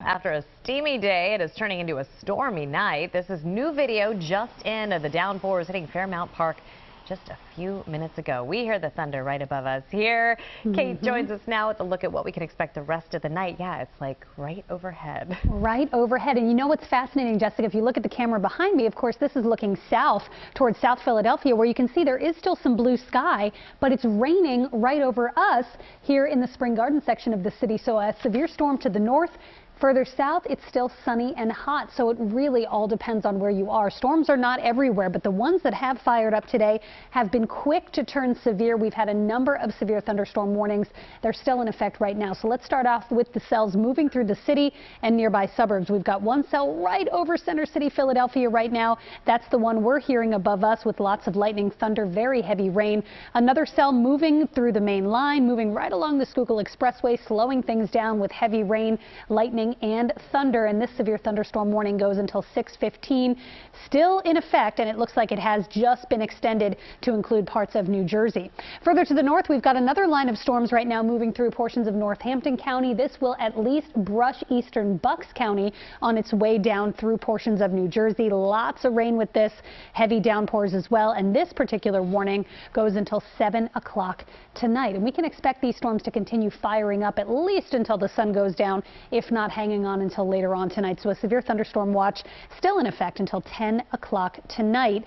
After a steamy day, it is turning into a stormy night. This is new video just in of the downpours hitting Fairmount Park just a few minutes ago. We hear the thunder right above us here. Kate joins us now with a look at what we can expect the rest of the night. Yeah, it's like right overhead. Right overhead. And you know what's fascinating, Jessica? If you look at the camera behind me, of course, this is looking south towards South Philadelphia, where you can see there is still some blue sky, but it's raining right over us here in the Spring Garden section of the city. So a severe storm to the north. Further south, it's still sunny and hot, so it really all depends on where you are. Storms are not everywhere, but the ones that have fired up today have been quick to turn severe. We've had a number of severe thunderstorm warnings. They're still in effect right now. So let's start off with the cells moving through the city and nearby suburbs. We've got one cell right over Center City, Philadelphia right now. That's the one we're hearing above us with lots of lightning, thunder, very heavy rain. Another cell moving through the main line, moving right along the Schuylkill Expressway, slowing things down with heavy rain, lightning, and thunder. And this severe thunderstorm warning goes until 6:15, still in effect, and it looks like it has just been extended to include parts of New Jersey. Further to the north, we've got another line of storms right now moving through portions of Northampton County. This will at least brush eastern Bucks County on its way down through portions of New Jersey. Lots of rain with this, heavy downpours as well, and this particular warning goes until 7 o'clock tonight. And we can expect these storms to continue firing up at least until the sun goes down, if not hanging on until later on tonight. So a severe thunderstorm watch still in effect until 10 o'clock tonight.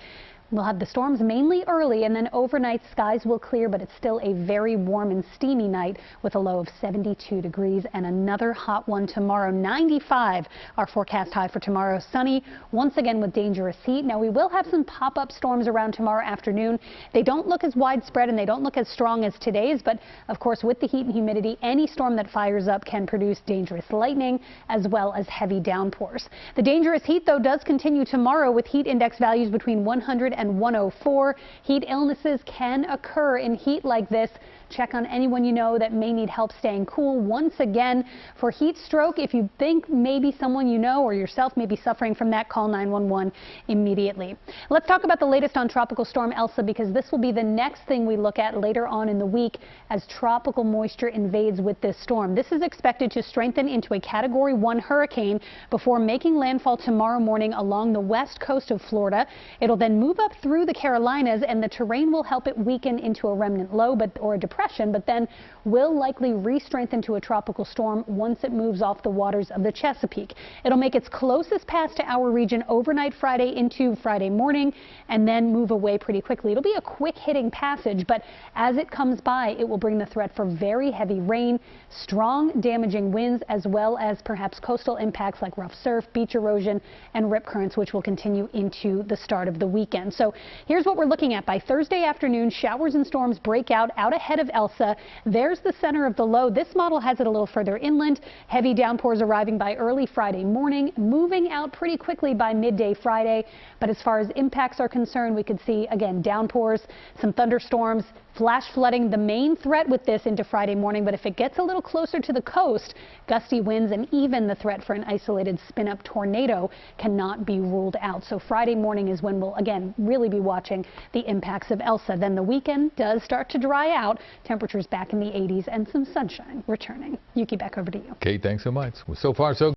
We'll have the storms mainly early, and then overnight skies will clear, but it's still a very warm and steamy night with a low of 72 degrees and another hot one tomorrow. 95 our forecast high for tomorrow. Sunny once again with dangerous heat. Now we will have some pop-up storms around tomorrow afternoon. They don't look as widespread and they don't look as strong as today's, but of course with the heat and humidity, any storm that fires up can produce dangerous lightning as well as heavy downpours. The dangerous heat though does continue tomorrow with heat index values between 100 and 104. Heat illnesses can occur in heat like this. Check on anyone you know that may need help staying cool. Once again, for heat stroke, if you think maybe someone you know or yourself may be suffering from that, call 911 immediately. Let's talk about the latest on Tropical Storm ELSA, because this will be the next thing we look at later on in the week as tropical moisture invades with this storm. This is expected to strengthen into a Category 1 hurricane before making landfall tomorrow morning along the west coast of Florida. It'll then move up through the Carolinas, and the terrain will help it weaken into a remnant low or a depression, but then will likely re-strengthen to a tropical storm once it moves off the waters of the Chesapeake. It'll make its closest pass to our region overnight Friday into Friday morning and then move away pretty quickly. It'll be a quick hitting passage, but as it comes by, it will bring the threat for very heavy rain, strong damaging winds, as well as perhaps coastal impacts like rough surf, beach erosion, and rip currents, which will continue into the start of the weekend. So here's what we're looking at. By Thursday afternoon, showers and storms break out ahead of ELSA. There's the center of the low. This model has it a little further inland. Heavy downpours arriving by early Friday morning, moving out pretty quickly by midday Friday. But as far as impacts are concerned, we could see, again, downpours, some thunderstorms, flash flooding, the main threat with this into Friday morning. But if it gets a little closer to the coast, gusty winds and even the threat for an isolated spin-up tornado cannot be ruled out. So Friday morning is when we'll, again, really be watching the impacts of ELSA. Then the weekend does start to dry out. Temperatures back in the 80s and some sunshine returning. Yuki, back over to you. Kate, thanks so much. Well, so far, so